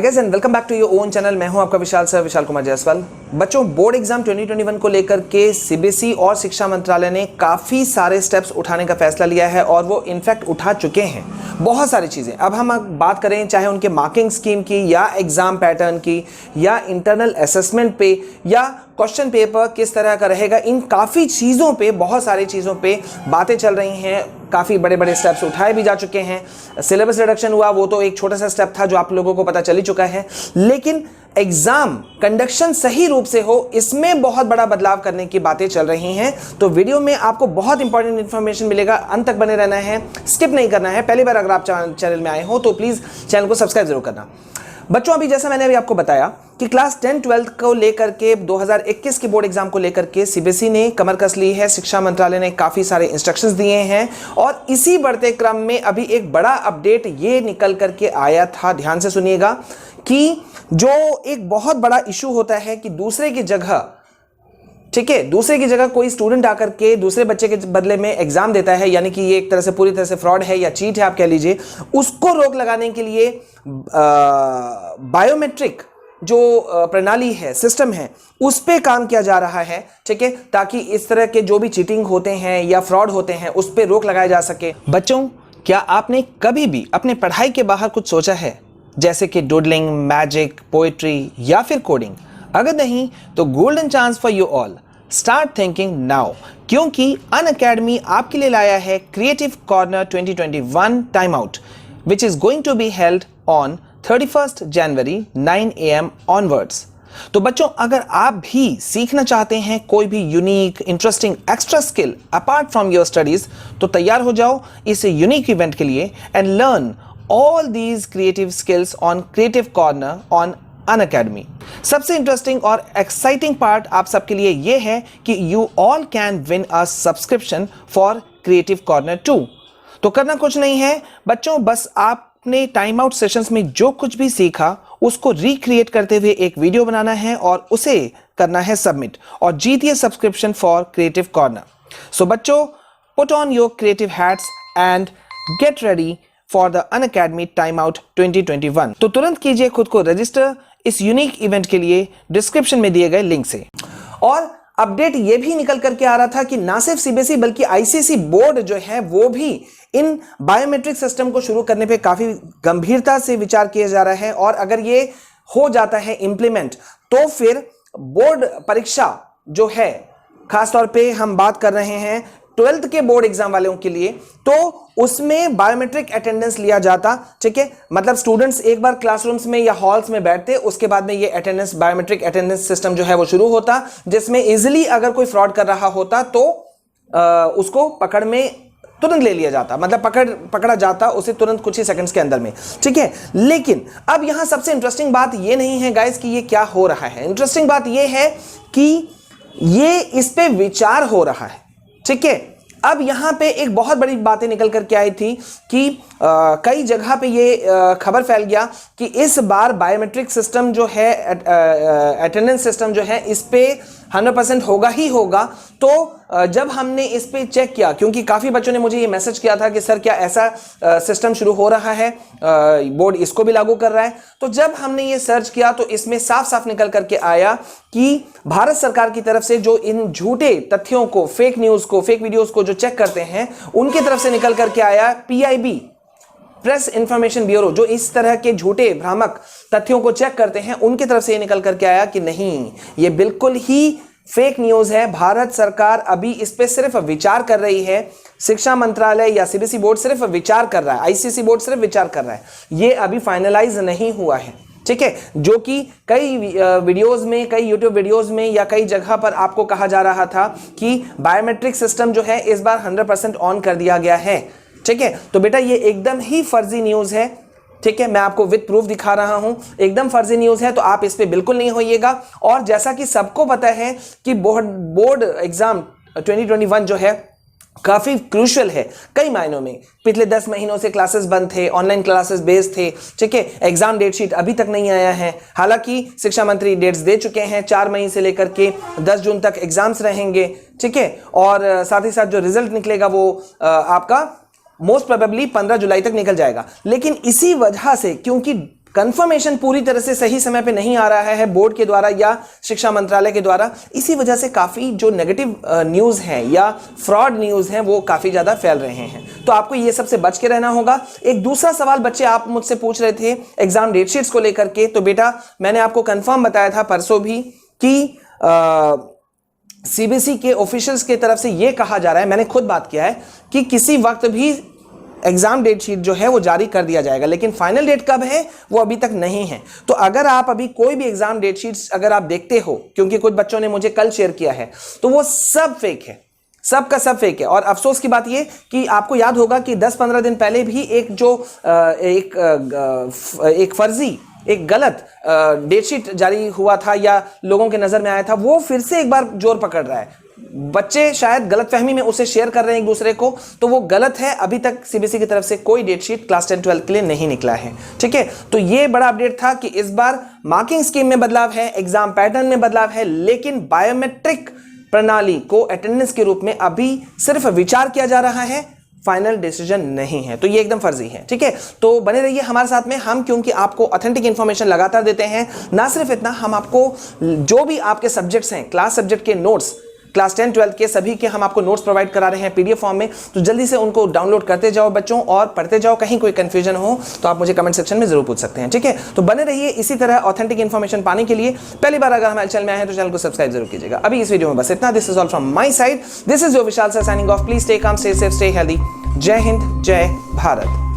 Guys and welcome back to your own channel. मैं हूं आपका विशाल सर, विशाल कुमार जायसवाल। बच्चों, बोर्ड एग्जाम 2021 को लेकर के सीबीएसई और शिक्षा मंत्रालय ने काफ़ी सारे स्टेप्स उठाने का फैसला लिया है और वो इनफैक्ट उठा चुके हैं बहुत सारी चीज़ें। अब हम बात करें चाहे उनके मार्किंग स्कीम की या एग्ज़ाम पैटर्न की या इंटरनल असेसमेंट पे या क्वेश्चन पेपर किस तरह का रहेगा, इन काफ़ी चीज़ों पे, बहुत सारी चीज़ों पे बातें चल रही हैं। काफ़ी बड़े बड़े स्टेप्स उठाए भी जा चुके हैं। सिलेबस रिडक्शन हुआ, वो तो एक छोटा सा स्टेप था जो आप लोगों को पता चल ही चुका है, लेकिन एग्जाम कंडक्शन सही रूप से हो, इसमें बहुत बड़ा बदलाव करने की बातें चल रही हैं। तो वीडियो में आपको बहुत इंपॉर्टेंट इंफॉर्मेशन मिलेगा, अंत तक बने रहना है, स्किप नहीं करना है। पहली बार अगर आप चैनल में आए हो तो प्लीज़ चैनल को सब्सक्राइब जरूर करना। बच्चों, अभी जैसा मैंने अभी आपको बताया कि क्लास 10-12 को लेकर के 2021 के बोर्ड एग्जाम को लेकर के सीबीएसई ने कमर कस ली है। शिक्षा मंत्रालय ने काफ़ी सारे इंस्ट्रक्शंस दिए हैं और इसी बढ़ते क्रम में अभी एक बड़ा अपडेट ये निकल करके आया था। ध्यान से सुनिएगा कि जो एक बहुत बड़ा इशू होता है कि दूसरे की जगह, ठीक है, दूसरे की जगह कोई स्टूडेंट आकर के दूसरे बच्चे के बदले में एग्जाम देता है, यानी कि ये एक तरह से पूरी तरह से फ्रॉड है या चीट है आप कह लीजिए, उसको रोक लगाने के लिए बायोमेट्रिक जो प्रणाली है, सिस्टम है, उस पे काम किया जा रहा है। ठीक है, ताकि इस तरह के जो भी चीटिंग होते हैं या फ्रॉड होते हैं उस पे रोक लगाया जा सके। बच्चों, क्या आपने कभी भी अपने पढ़ाई के बाहर कुछ सोचा है, जैसे कि डूडलिंग, मैजिक, पोएट्री या फिर कोडिंग? अगर नहीं तो golden chance for you all, start thinking now, क्योंकि अनअकैडमी आपके लिए लाया है creative corner 2021 time out, which is going to be held on 31st January 9 AM onwards। तो बच्चों, अगर आप भी सीखना चाहते हैं कोई भी unique, interesting extra skill apart from your studies, तो तैयार हो जाओ इस यूनिक इवेंट के लिए and learn all these creative skills on creative corner on Unacademy. सबसे इंटरेस्टिंग और एक्साइटिंग पार्ट आप सबके लिए यह है कि you all can win a subscription for creative corner 2। तो करना कुछ नहीं है बच्चों, बस आपने टाइम आउट सेशंस में जो कुछ भी सीखा उसको रिक्रिएट करते हुए एक वीडियो बनाना है और उसे करना है सबमिट और जीतिए सब्सक्रिप्शन फॉर क्रिएटिव कॉर्नर। सो बच्चों, put on your creative hats and get ready for the Unacademy time out 2021। तो तुरंत कीजिए खुद को रजिस्टर इस यूनिक इवेंट के लिए डिस्क्रिप्शन में दिए गए लिंक से। और अपडेट ये भी निकल करके आ रहा था कि ना सिर्फ सीबीएसई बल्कि आईसीएसई बोर्ड जो है वो भी इन बायोमेट्रिक सिस्टम को शुरू करने पे काफी गंभीरता से विचार किया जा रहा है और अगर ये हो जाता है इंप्लीमेंट तो फिर बोर्ड परीक्षा जो है, खासतौर पे हम बात कर रहे हैं 12th के बोर्ड एग्जाम वालों के लिए, तो उसमें बायोमेट्रिक अटेंडेंस लिया जाता। ठीक है, मतलब स्टूडेंट्स एक बार क्लासरूम्स में या हॉल्स में बैठते, उसके बाद में ये अटेंडेंस, बायोमेट्रिक अटेंडेंस सिस्टम जो है वो शुरू होता, जिसमें इजीली अगर कोई फ्रॉड कर रहा होता तो उसको पकड़ में तुरंत ले लिया जाता, मतलब पकड़ा जाता उसे तुरंत कुछ ही सेकंड्स के अंदर में। ठीक है, लेकिन अब यहां सबसे इंटरेस्टिंग बात ये नहीं है गाइस कि ये क्या हो रहा है। इंटरेस्टिंग बात ये है कि ये इस पे विचार हो रहा है। ठीक है, अब यहां पे एक बहुत बड़ी बातें निकल करके आई थी कि कई जगह पे ये खबर फैल गया कि इस बार बायोमेट्रिक सिस्टम जो है, अटेंडेंस सिस्टम जो है, इस पे 100% होगा ही होगा। तो जब हमने इस पे चेक किया, क्योंकि काफ़ी बच्चों ने मुझे ये मैसेज किया था कि सर क्या ऐसा सिस्टम शुरू हो रहा है, बोर्ड इसको भी लागू कर रहा है, तो जब हमने ये सर्च किया तो इसमें साफ साफ निकल करके आया कि भारत सरकार की तरफ से जो इन झूठे तथ्यों को, फेक न्यूज़ को, फेक वीडियोज़ को जो चेक करते हैं, उनकी तरफ से निकल करके आया, PIB, प्रेस इंफॉर्मेशन ब्यूरो, जो इस तरह के झूठे भ्रामक तथ्यों को चेक करते हैं, उनकी तरफ से ये निकल करके आया कि नहीं, ये बिल्कुल ही फेक न्यूज़ है। भारत सरकार अभी इस पे सिर्फ विचार कर रही है, शिक्षा मंत्रालय या सीबीएसई बोर्ड सिर्फ विचार कर रहा है, आईसीएसई बोर्ड सिर्फ विचार कर रहा है, ये अभी फाइनलाइज नहीं हुआ है। ठीक है, जो कि कई वीडियोस में, कई यूट्यूब वीडियोस में या कई जगह पर आपको कहा जा रहा था कि बायोमेट्रिक सिस्टम जो है इस बार 100% ऑन कर दिया गया है। ठीक है, तो बेटा ये एकदम ही फर्जी न्यूज़ है। ठीक है, मैं आपको विद प्रूफ दिखा रहा हूं, एकदम फर्जी न्यूज़ है, तो आप इस पे बिल्कुल नहीं होइएगा। और जैसा कि सबको पता है कि बोर्ड एग्जाम 2021 जो है काफ़ी क्रूशियल है कई मायनों में। पिछले 10 महीनों से क्लासेस बंद थे, ऑनलाइन क्लासेस बेस्ड थे। ठीक है, एग्जाम डेट शीट अभी तक नहीं आया है, हालांकि शिक्षा मंत्री डेट्स दे चुके हैं, 4 मई से लेकर के 10 जून तक एग्जाम्स रहेंगे। ठीक है, और साथ ही साथ जो रिजल्ट निकलेगा वो आपका मोस्ट प्रोबेबली 15 जुलाई तक निकल जाएगा। लेकिन इसी वजह से, क्योंकि कंफर्मेशन पूरी तरह से सही समय पे नहीं आ रहा है बोर्ड के द्वारा या शिक्षा मंत्रालय के द्वारा। इसी वजह से काफी जो नेगेटिव न्यूज हैं या फ्रॉड न्यूज हैं वो काफी ज्यादा फैल रहे हैं। तो आपको ये सबसे बच के रहना होगा। एक दूसरा सवाल बच्चे आप मुझसे पूछ रहे थे एग्जाम डेट शीट्स को लेकर के, तो बेटा मैंने आपको कंफर्म बताया था परसों भी कि सीबीएसई के ऑफिशियल्स की तरफ से यह कहा जा रहा है, मैंने खुद बात किया है कि किसी वक्त भी एग्जाम डेट शीट जो है वो जारी कर दिया जाएगा, लेकिन फाइनल डेट कब है वो अभी तक नहीं है। तो अगर आप अभी कोई भी एग्जाम डेट शीट्स अगर आप देखते हो, क्योंकि कुछ बच्चों ने मुझे कल शेयर किया है, तो वो सब फेक है, सब का सब फेक है। और अफसोस की बात ये कि आपको याद होगा कि 10-15 दिन पहले भी एक फर्जी, एक गलत डेटशीट जारी हुआ था या लोगों के नजर में आया था, वो फिर से एक बार जोर पकड़ रहा है। बच्चे शायद गलतफहमी में उसे शेयर कर रहे हैं एक दूसरे को, तो वो गलत है। अभी तक सीबीएसई की तरफ से कोई डेटशीट क्लास 10-12 के लिए नहीं निकला है, ठीक है। तो ये बड़ा अपडेट था कि इस बार मार्किंग स्कीम में बदलाव है, एग्जाम पैटर्न में बदलाव है, लेकिन बायोमेट्रिक प्रणाली को अटेंडेंस के रूप में अभी सिर्फ विचार किया जा रहा है, फाइनल डिसीजन नहीं है। तो ये एकदम फर्जी है, ठीक है। तो बने रहिए हमारे साथ में, हम क्योंकि आपको ऑथेंटिक इंफॉर्मेशन लगातार देते हैं। ना सिर्फ इतना, हम आपको जो भी आपके सब्जेक्ट्स हैं, क्लास सब्जेक्ट के नोट्स, क्लास 10-12 के सभी के हम आपको नोट्स प्रोवाइड करा रहे हैं पीडीएफ फॉर्म में। तो जल्दी से उनको डाउनलोड करते जाओ बच्चों और पढ़ते जाओ। कहीं कोई कंफ्यूजन हो तो आप मुझे कमेंट सेक्शन में जरूर पूछ सकते हैं, ठीक है। तो बने रहिए इसी तरह ऑथेंटिक इंफॉर्मेशन पाने के लिए। पहली बार अगर हमारे चैनल में आए हैं तो चैनल को सब्सक्राइब जरूर कीजिएगा। अभी इस वीडियो में बस इतना। This is all from my side, this is your Vishal sir signing off. Please stay calm, stay safe, stay healthy. जय हिंद, जय भारत।